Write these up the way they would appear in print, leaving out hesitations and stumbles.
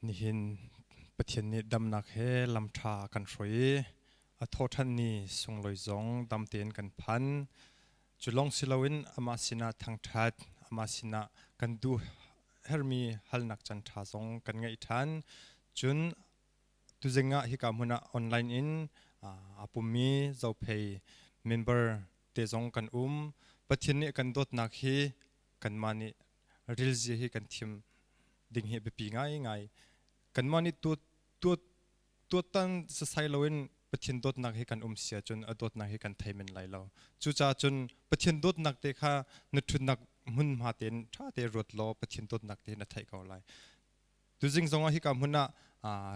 nihin pathian ni damnak he lamtha kan roi a thothan ni sungloi zong damten kan phan chulong silawin ama sina thangthat ama sina kan du hermi halnak chan tha zong kan ngai than chun tuzenga hi kamuna online in apumi zopei member te zong kan pathian ni kan dot nak hi kan mani rilzi hi kan thim ding hi bepi ngai kan mani tu tan sa sai loin pathian dot nak hi kan sia chun adot nak hi kan thaimen lai lo chu cha chun pathian dot nak te kha na thun nak mun ma ten tha te rot lo pathian dot nak te na thai ko lai tu jing zonga hi kam huna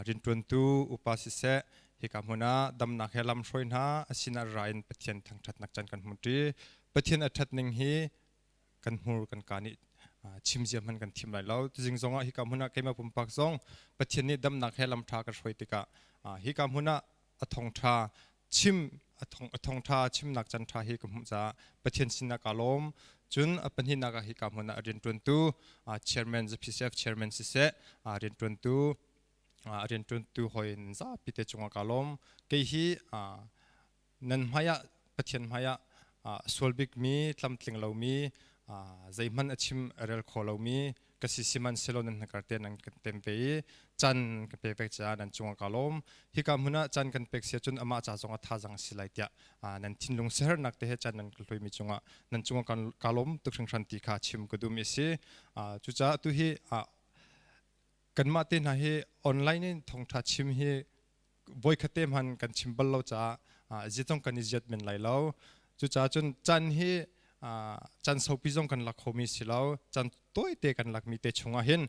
rin tun tu upasise hi kam huna dam nak helam hroin ha asina rain pathian thang that nak chan kan mutri pathian athat ning hi kan mur kan kani chimjiam han kan thim lai lo tu jing zonga hi kam huna kema pumpak zong pathian ni dam nak helam tha ka hroi tika hi kam huna athong tha chim athong tha chim nak chan tha hi kam cha pathian sina kalom chun apani naga hi kam huna rin tun tu chairman zpf chairman sise rin tun tu hoin za pite chunga kalom ke hi nan maya pathian maya solbik mi tlamtling lo mi zaiman achim rel kholo mi kasi siman selonan nakarte nang tempe chan ka pek cha nan chunga kalom hi kam huna chan kan pek sia chun ama cha zonga tha jang silai tia nan thinlung ser nak te he chan nan kloi mi chunga nan chunga kalom tuksang shanti kha chim ku du mi si chu cha tu hi kan ma te na he online in thong tha chim hi boy khate man kan chim bal lo cha zitong kan izat men lai lo chu cha chun chan hi chan sopi zong kan lak khomi silaw chan toy te kan lak mi te chunga hin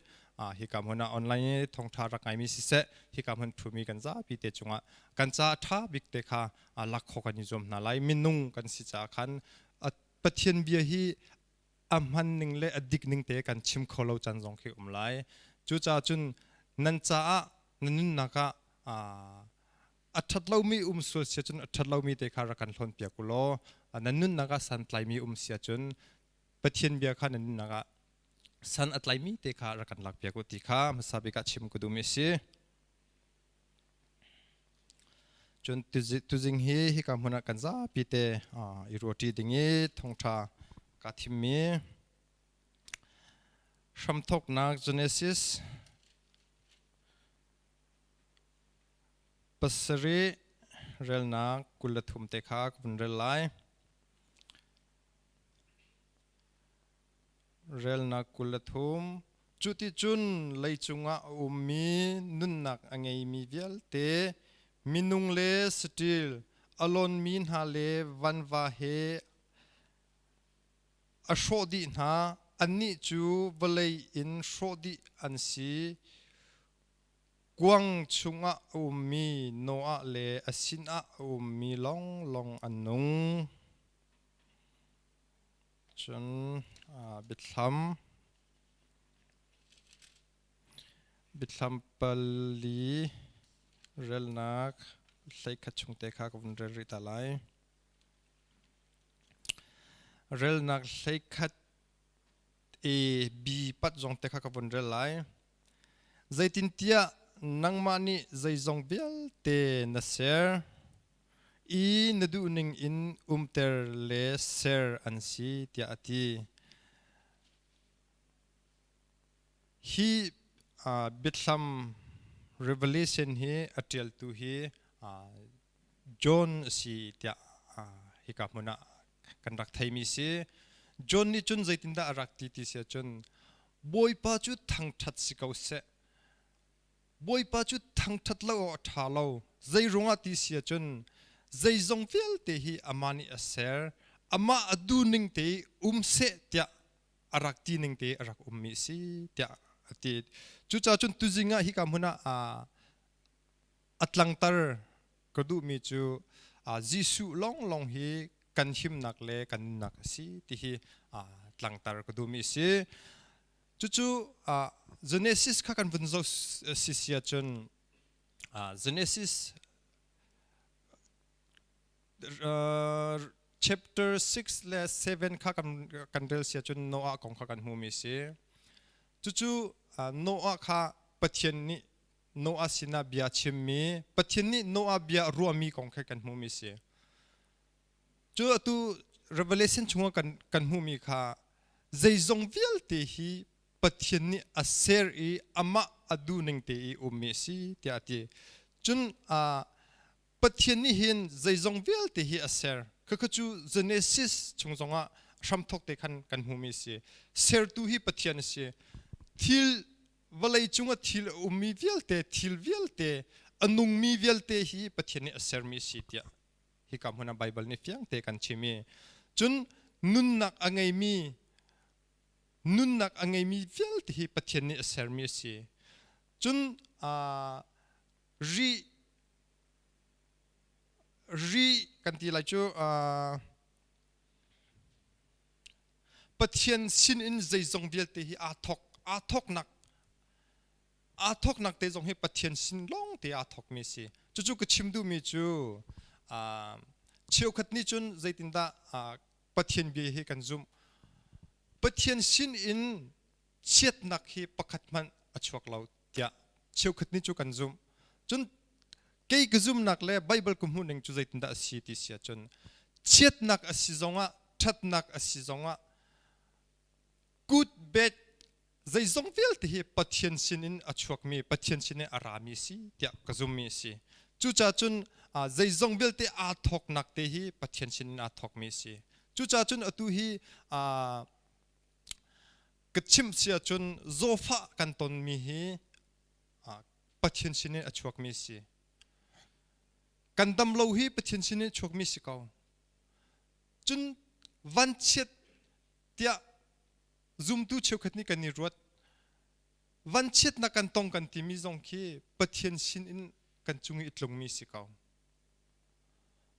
hi kam hona online thong tha rakai mi si se hi kam han thumi kan za pi te chunga kan cha tha bik te kha lak kho kan izom na lai minung kan si cha khan pathian bia hi amhan ning le adik ning te kan chim kholo chan zong khi lai chu cha chun nan cha nan naka athatlo mi sul sia chun athatlo mi te kha ra kan hlon pia kulo nanun naga san tlai mi sia chun pathian bia kha nanun naga san atlai mi te kha ra kan lak pia ku ti kha masabi ka chim ku du mi si chun tu jing hi kam huna kan za pi te I roti dingi thongtha ka thim mi shamthok nak genesis pasari rel nak kulathum te kha kun rel lai rel nak kulathum chuti chun leichunga ummi nunnak angei mi vial te minung le stil alon min ha le vanwa he ashodi na anni chu valei in shodi ansi quang chunga ummi noa le asina ummi long long anung chun bithlam pali relnak hlei khachung te kha kun rel ri talai relnak hlei khat a b pat jong te kha ka bun rel lai zaitin tia nangmani zaizong bial te na ser I nadu ning in umter le ser ansi tia ati hi bithlam revelation hi atial tu hi John si tia hi ka muna kan rak thai mi si John ni chun zaitin da arak ti sia chun boy pa chu thang that si kau se boy pa chu thang that lo tha lo zai runga ti sia chun zai zong fial te hi amani aser ama adu ning te se tia arak ti ning te arak mi si tia ati chu cha chun tu jinga hi kam huna atlang tar kodu mi chu jisu long long hi kan him nak le kan nak si ti hi tlang tar kodu mi si chu genesis kha kan vun zo si sia chun genesis chapter 6 le 7 kha kan del sia chun noah kong kha kan hu mi si chu noah kha pathian ni Noah sina bia chim mi pathian ni Noah bia ruami kong kha kan mu mi se chu tu revelation chunga kan mu mi kha zaizong vial te hi pathian ni aser I ama adu ning te I ummi si tia ti chun pathian ni hin zaizong vial te hi aser ka chu Genesis chungzonga ramthok te kan mu mi si ser tu hi pathian si thil valai chunga thil ummi vial te thil vial te anung mi vial te hi pathian ni aser mi si tia hi kam huna Bible ni fiang te kan chimi chun nun nak angai mi vial te hi pathian ni aser mi si chun ri kan ti lai chu pathian sin in zaizong vial te hi athok nak te zong hi pathian sin long te athok mi si chu ka chimdu mi chu cheu khat ni chun zaitin da pathian bi hi kan zum pathian sin in chiat nak hi pakhat man achuak lo tia cheu khat ni chu kan zum chun kei ka zum nak le Bible kum hu ning chu zaitin da si ti sia chun chiat nak asi zonga that nak asi zonga good bad zaizong vial te hi pathian sin in achuak mi pathian sin in arami si tia ka zum mi si chu cha chun zaizong vial te athok nak te hi pathian sin in athok mi si chu cha chun atu hi kachim sia chun zofa kan ton mi hi pathian sin in achuak mi si kan dam lo hi pathian sin in achuak mi si kau chun van chet tia zoom tu cheu khat ni kan ni ruat van chet na kan tong kan ti mi zong khi pathian sin in kan chungi itlong mi si kau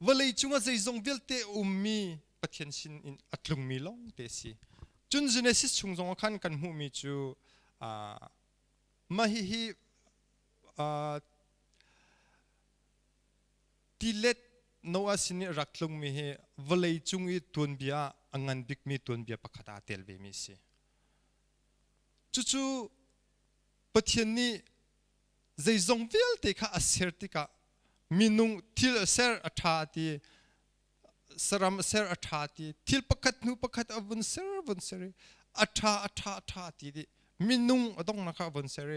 valei chunga zai zong vel te ummi pathian sin in atlung mi long te si chun Genesis chung zong khan kan hu mi chu ma hi tilet Noah sin raklung mi he valei chungi tun bia angan bik mi tun bia pakhata tel ve mi si chu pathian ni zaizong vel te kha aser ti ka minung thil ser atha ti saram ser atha ti thil pakhat nu pakhat avun ser atha ti di minung adong na kha avun ser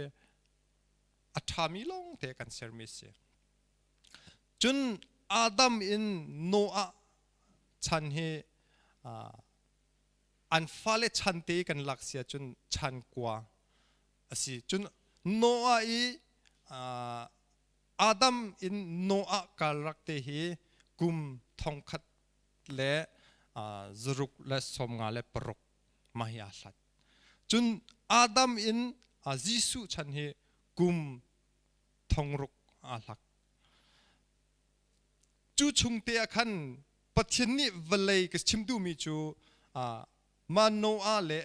atha mi long te kan ser mi si chun Adam in Noah chan he an fale chan te kan laksia chun chan kwa asi chun Noah I Adam in Noah kalrak te hi kum thongkhat le zuruk le somnga le parok mahi asat chun Adam in Jisu chan he kum thongruk alak chu chung te khan pathian ni valei ka chimdu mi chu ma Noah le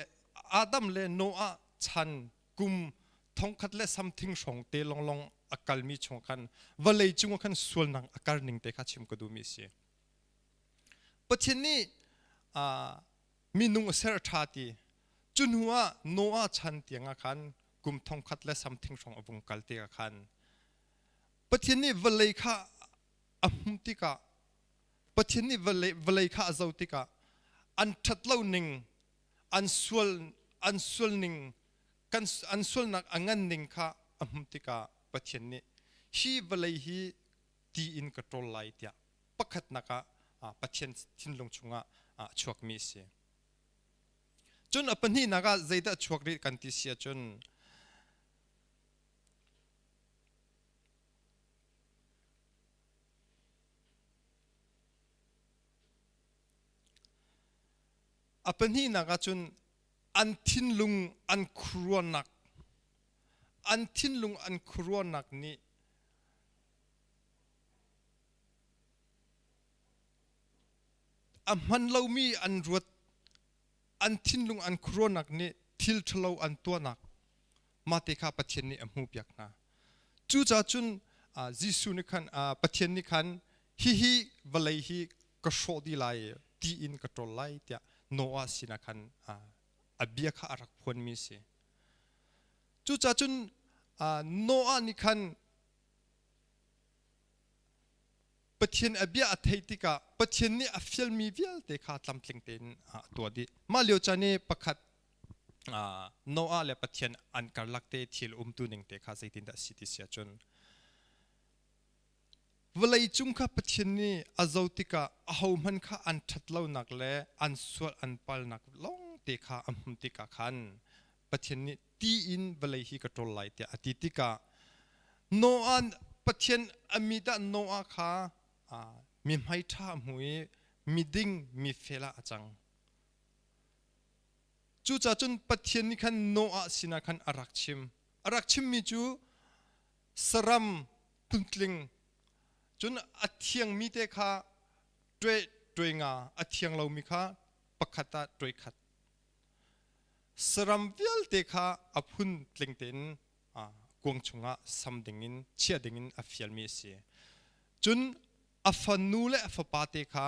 Adam le Noah chan kum thongkhat le something song te long akal mi chung khan valei chung khan sul nang akar ning te kha chim ko du mi si pathian ni minung ser thati chun huwa Noah chan tianga khan kum thongkhat le something song avung kal te khan pathian ni valei kha ahumtika pathian ni valei kha azautika an thatlo ning an sul ning kan an sul nak angan ning kha ahumtika pathian ni hi valei hi ti in control lai tia pakhat naka pathian thinlung chunga chuak mi si chun apan hi naga zaida chuak ri kan ti sia chun apan hi naga chun an thinlung an khruanak ni amhan lo mi an ruat an thinlung an khruanak ni thil thlo an tuanak mate kha pathian ni amhu piak na chu cha chun Jisu ni khan pathian ni khan hi valai hi ka sho di lai ti in control lai tia Noah sina khan abia kha arak phon mi se chu cha chun โนอานิคันปะเทียนอเบียอัฐิติกาปะเทียนนี่อฟิลมีเวลเตขาตำตลิงเตนตัวดีมาเลียวจานี่ประคัดโนอาเลปะเทียนอันการลักเตทิลตุนิงเตขาใจตินดัสิติเสียจนเวลาจุงข้าปะเทียนนี่อาจติกาเอามันข้าอันทัดเล่านักเลอันสวดอันปัลนักลงเตขาอัมหุมติกาขันปะเทียนนี่ตีอินเวลาฮีกระโดดไหลเตอติติกาโนอาปะเทียนอมิดาโนอาข้ามีไม่ท่าหวยมีดิ้งมีเฟลาจังจู่จ้าจนปะเทียนนี่ขันโนอาสินะขันอารักชิมมีจู่สรัมตุนตลิงจนอัฐิงมีเตค่ะด้วยงาอัฐิงเรามีค่ะปักขัดด้วยขัดสรัมเวลเตค่ะอพุนตลิงเต็นกวงชงะสัมดิงินเชียดิงินอฟิลมีเสียจนอฟันนูเลอฟปาเตค่ะ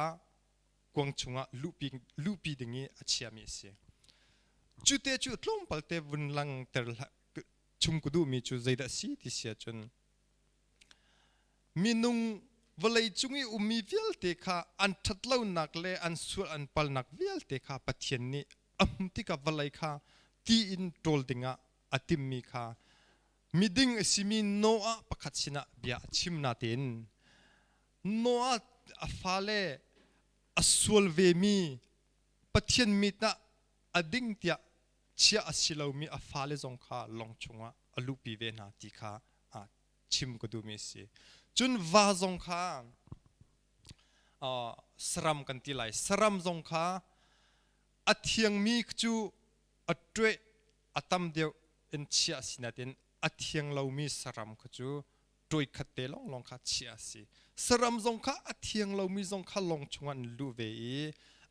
กวงชงะลูปีดิงิอเชียมีเสียจุดเตจุดลมปัลเตวุนลังเตลชุมกุดูมีจุดใจดัสีที่เสียจนมีนุงเวลาจุงอีมีเวลเตค่ะอันทัดเล่านักเลอันสุดอันปัลนักเวลเตค่ะปะเทียนนี้อัมติกับเวลาค่ะที่อินโตลดิงะอติมมีค่ะมีดิ้งสิมีโนอาประคัตสินะเบียชิมนาเตนโนอาอฟาเลอสวลเวมีปะเทียนมีนะอดิ้งเตียเชียอสิลามีอฟาเลจงค่ะลงชงะอลูปีเวนาติค่ะชิมก็ดูมีสิจนวาจงค่ะสรัมกันทีไรสรัมจงค่ะอัฐิงมีจูอัดด้วยอัตมเดียวอินเชียสินะเด่นอัฐิงเรามีสรัมขจูด้วยขัดเตลงค่ะเชียสิสรัมจงค่ะอัฐิงเรามีจงค่ะลงชวนลูเว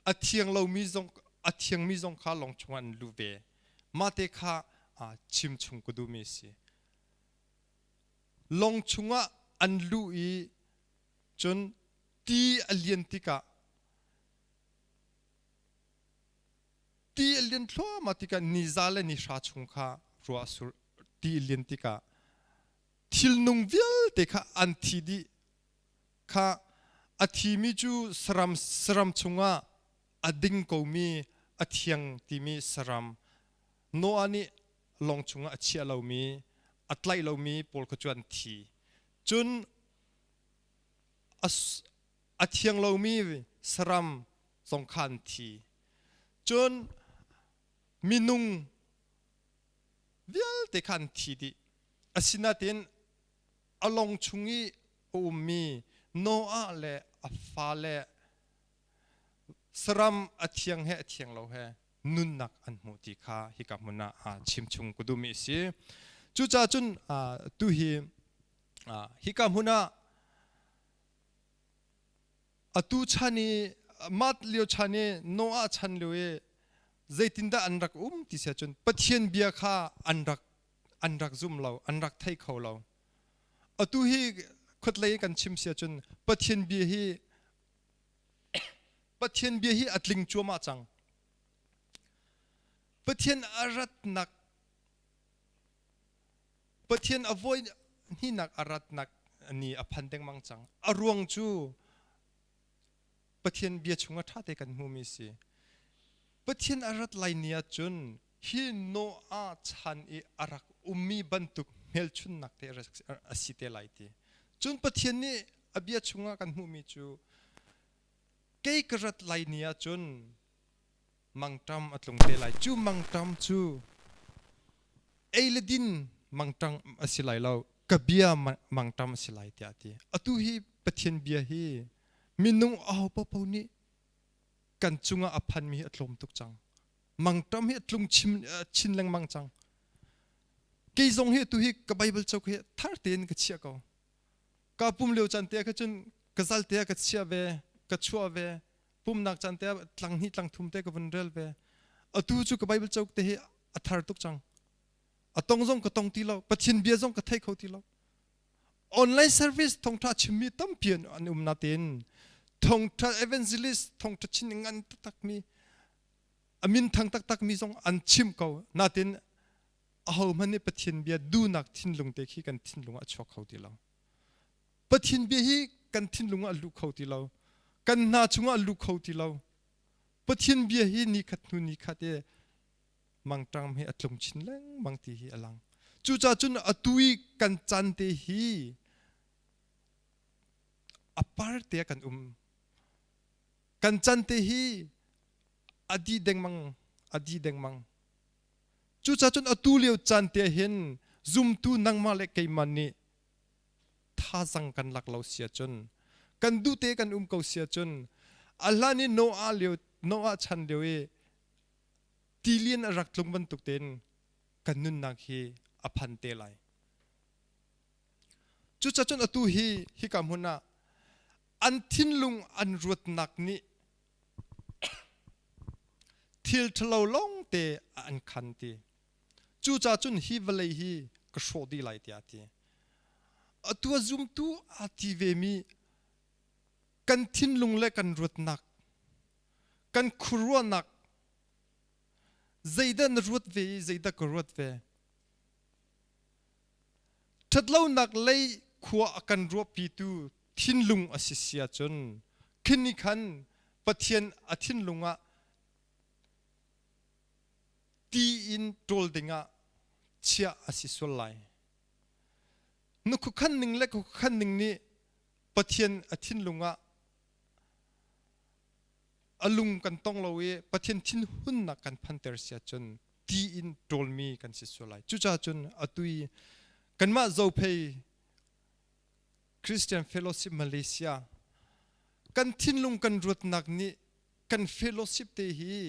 อัฐิงเรามีจงอัฐิงมีจงค่ะลงชวนลูเวมาเตค่ะชิมชงก็ดูมีสิลงชงะอันลุยจนตีอเลียนติกาตีอเลียนทั่วมาติกานิซาเลนิชาชงค่ะรัวสุตีอเลียนติกาทิลนุงวิลเตค่ะอันทีดีค่ะอธิมิจูสรัมชงะอดิงกูมีอธิยังที่มีสรัมโนอันนี้ลงชงะอเชียเรามีอัตไลเรามีปอลกจวนทีจนอัฐิงเรามีสรัมสงขันทีจนมินุงเวลเตขันทีดีอสินาเตนอลงชุงีอุมีโนอาเลอฟาเลสรัมอัฐิงเฮอัฐิงเราเฮนุนนักอันมุติคาฮิกับมุนาชิมชุงกุดูมิสิจู่จ้าจนตุฮีฮิกับมุนาอตูชันีมัดเลียวชันีโนอาชันเลียวใจตินดาอันรักที่เสียจนปะเทียนเบียข้าอันรักซุ่มเราอันรักไทยเขาเราอตูฮีขดเลยกันชิมเสียจนปะเทียนเบียฮีอัดลิงจัวมาจังปะเทียนอารัตนักปะเทียนอภัยนี่นักอารัตนักนี่อภันเดงมังจังอรวงจูปะเทียนเบียชงท่าเตกันมูมิสิปะเทียนอารัตไลเนียจนฮิโนอาชันอีอารักมีบรรทุกเมลชุนนักเตอสิเตไลตีจนปะเทียนนี่อเบียชงกันมูมิจูเกยกรัตไลเนียจนมังตรำอัตลงเตไลจูมังตรำจูเอลดินมังตรำอสิไลเรากเบียมังตรำอสิไลตีอาตีอตุฮีปะเทียนเบียฮีมินุงเอาปะปนี่กันจุงอภันมีอัตลมตุกจังมังตรำฮีอัตลงชินแรงมังจังเกยจงฮีตุฮีกับไบเบิลเจ้าฮีทาร์เตนกัเชียเขากับปุ่มเลียวจันเตียกัจนกัซัลเตียกัเชียเวกัชัวเวปุ่มนักจันเตียหลังนี้หลังทุ่มเตกับวันเรลเวอตูจูกับไบเบิลเจ้าเตฮีอัทาร์ตุกจังอตงจงก็ตงตีเราปะเทียนเบียจงก็ไทยเขาตีเราออนไลน์เซอร์วิสทงทัชมีตั้มเปลี่ยนอันนาเตนทงทัชเอเวนซิลิสทงทัชชินงันตักมีอามินทางตักมีจงอันชิมเขานาเตน เอามันนี่ปะเทียนเบียดูนักทิ้นลงเตะขี้กันทิ้นลงอ่ะชอกเขาทีเราปะเทียนเบียฮีกันทิ้นลงอ่ะลูกเขาทีเรากันนาชงอ่ะลูกเขาทีเราปะเทียนเบียฮีนี่ขัดนู่นนี่ขัดเอมังตรังให้อัตลงชินแรงบางทีฮีอลังจู่จ้าจุนอตุยกันจันเตฮีอปาร์เตกันกันจันเตฮีอดีเดงมังจู่จ้าจุนอตุเลียวจันเตเห็นซุมตูนังมาเลกมันนี่ท่าสังกันหลักเราเสียจนกันดูเตกันเขาเสียจนอัลลานี่โนอาเลียวโนอาชันเดียวตีเลียนรักลงบรรทุกเต็นกันนุนนักฮีอภันเตลัยจู่จ้าจุนอตุฮีกำหุนะอันทิ้นลุงอันรวดนักนี้ทิลทะเลาลงเตอันคันตีจู่จ้าจุนฮีวเลยฮีก็โชดีไลตีอาตีตัวซุมตูอาทิเวมีกันทิ้นลุงเล็กันรวดนักกันครัวนักใจดันรวดเวใจดักรวดเวทัดเล่านักเลยขัวกันรวดปีตูทิ้นลุงอสิเสียจนขึ้นนี่ขันปะเทียนอทิ้นลุงอะตีอินโตลดิงะเชียอสิสุไลนุกขันหนึ่งเล็กขันหนึ่งนี้ปะเทียนอทิ้นลุงอะอลุงกันต้องเราปะเทียนทิ้นหุ่นนักกันพันเตอร์เสียจนตีอินโตลมีกันสิสุไลจุจ้าจนอตุยกันมาเจ้าเพย์คริสเตียนเฟโลชิพมาเลเซียกันทิ้นลุงกันรวดนักนี้กันเฟโลชิพเตฮี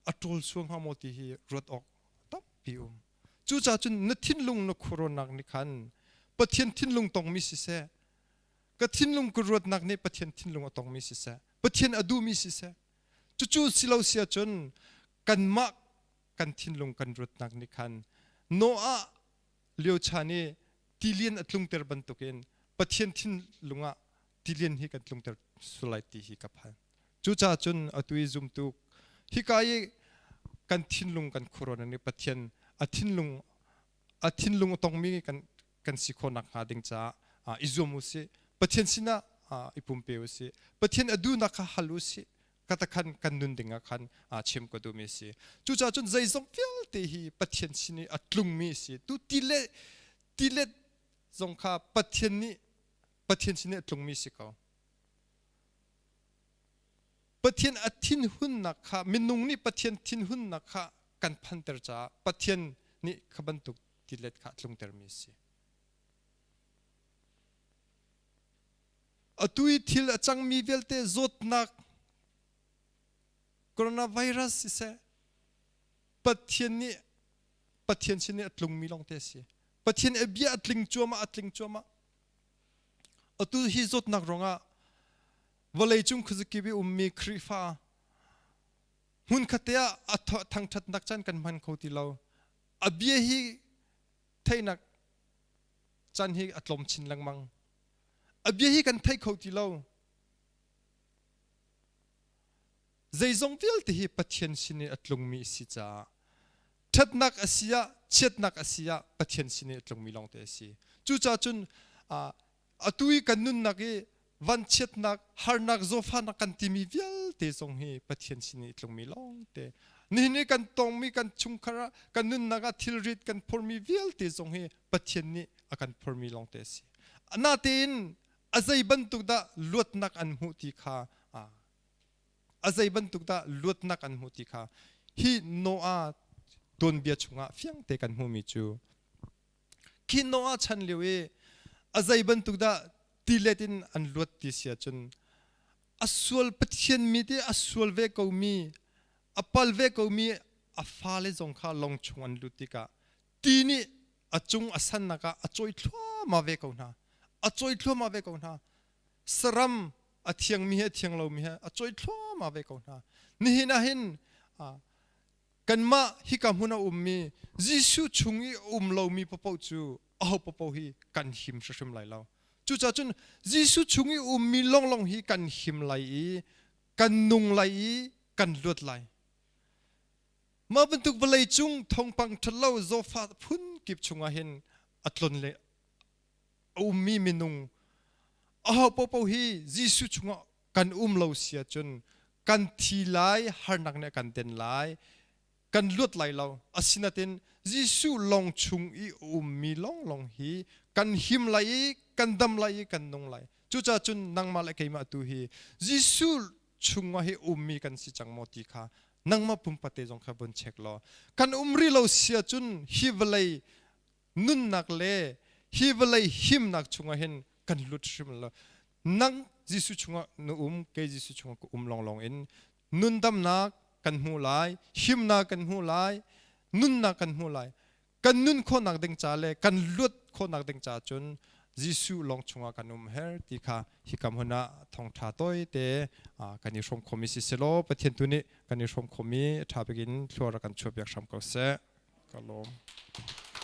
อัตโตลสวงหามติฮีรวดออกตับปิวจู่จ้าจุนนทิ้นลุงนโครนักนี้ขันปะเทียนทิ้นลุงต้องมีสิเสก็ทิ้นลุงกรวดนักนี้ปะเทียนทิ้นลุงต้องมีสิเสปะเทียนอดูมีสิเสจู่สิเราเสียจนกันมักกันทิ้นลุงกันรวดนักนี้ขันโนอาเลียวชานีตีเลียนอัตลุงเตอร์บันตุกินปะเทียนทิ้นลุงอ่ะตีเลียนฮิกันลุงเตอร์สุไลตีฮิกับพันจู่จ้าจนอตุยซุมตุกฮิกายกันทิ้นลุงกันโครนันนี่ปะเทียนอทิ้นลุงต้องมีกันสิโคนักหาดิงจ้าอิซูมุสิปะเทียนสินะอิปุมเปวสิปะเทียนอดูนักฮัลุสิกัตคันกันนุนดิงคันเชมกดูมีสิจู่จ้าจนใจสมฟิลเตฮีปะเทียนสินี่อัตลุงมีสิตุติเลสงข้าปะเทียนสินี่อัตลุงมีสิเขาปะเทียนอทิ้นหุ่นนักข้ามินุงนี่ปะเทียนทิ้นหุ่นนักข้ากันพันเตอร์จ้าปะเทียนนี่ขบันตุกติเลตข้าลงเตอร์มีสิอตุยทิลจังมีเวลเตจดนักโคโรนาไวรัสสิปะเทียนสินี่ลงมีลงเตสิปะเทียนเบียอัตลิงจัวมาอตุยจดนักรองะวันเลยจุงคุซกิบิมีคริฟ้าหุ่นขัดเตะทางทัดนักจันกันมันเขาที่เราอเบียฮีไทยนักจันฮีอัตลมชินลังมังอเบียฮีกันไทยเขาที่เราใจจงวิลที่ปะเทียนสินีอัตลงมีสิจ้าทัดนักอาเซียเช็ดนักอาเซียปะเทียนสินีอัตลงมีลองเตสิจู่จ้าจุนอตุยกันนุนนักวันเช็ดนักฮาร์นักโซฟานักกันที่มีวิลเตจงฮีปะเทียนสินีอัตลงมีลองเตนี่กันตรงมีกันชุงคาระกันนุนนักทิลริดกันพอมีวิลเตจงฮีปะเทียนนี้อากันพอมีลองเตสินาเตนอาศัยบรรทุกดาลวดนักอันหูติขาอาศัยบรรทุกดาลวดนักอันหูติขาฮีโนอาโดนเบียชงะเฟียงเตกันหูมิจูคีโนอาชันเลวอาศัยบรรทุกดาตีเลตินอันลวดติเสียจนอสวลปะเทียนมีที่อสวลเวกมีอปัลเวกมีอฟาเลจงข้าลงชงอันลุติกาตีนี่อจงอสันนักอจอยทัวมาเวกนาอจอยทัวมาเวกนาสรัมอเทียงมีเหเทียงเรามีเหอจอยทัวมาเวกนานี่นะเห็นกันมาฮิกามุนามียิสุชงอีเรามีปะปาจูเอาปะปาฮีกันหิมชิมไหลเราจู่จ้าจุนยิสุชงอีมีลองฮีกันหิมไหลกันนุงไหลกันลวดไหล มาบรรทุกบลัยจุงทองปังทะเลาโซฟาพุ่นกิบชุงอาเห็นอัตลนเลยมีมินุงปอฮีจิสุชุงกันเราเสียจนกันทีไลฮาร์นักเนี่ยกันเด่นไลกันลวดไหลเราอาศินเต็นจิสุลองชุงมีลองฮีกันหิมไหลกันดำไหลกันนงไหลจุจ้าจุนนังมาเลกมาตุฮีจิสุชุงว่าฮีมีกันสิจังโมติค่ะนังมาปุ่มปฏิจงขบวนเช็คล้อกันรีเราเสียจุนฮิวเลยนุนนักเล่ฮิวเลยหิมนักชุงว่าเห็นกันลุดชิมละนังจิสุชุงว่านุเกจิสุชุงว่าลองอินนุนดำนักกันหูไลหิมนักกันหูไลนุนนักกันหูไลกันนุนคนนักเด้งจ่าเล่กันลุดคนนักเด้งจ่าจนจิสุลองชุงว่ากันเฮร์ติค่ะฮิคำหัวหน้าทองท่าต้อยเตกันยิชมคอมิสิเซโลประเทศตุนี้กันยิชมคอมิท่าไปกินชัวร์กันชัวร์อยากชมก็เสกกันลม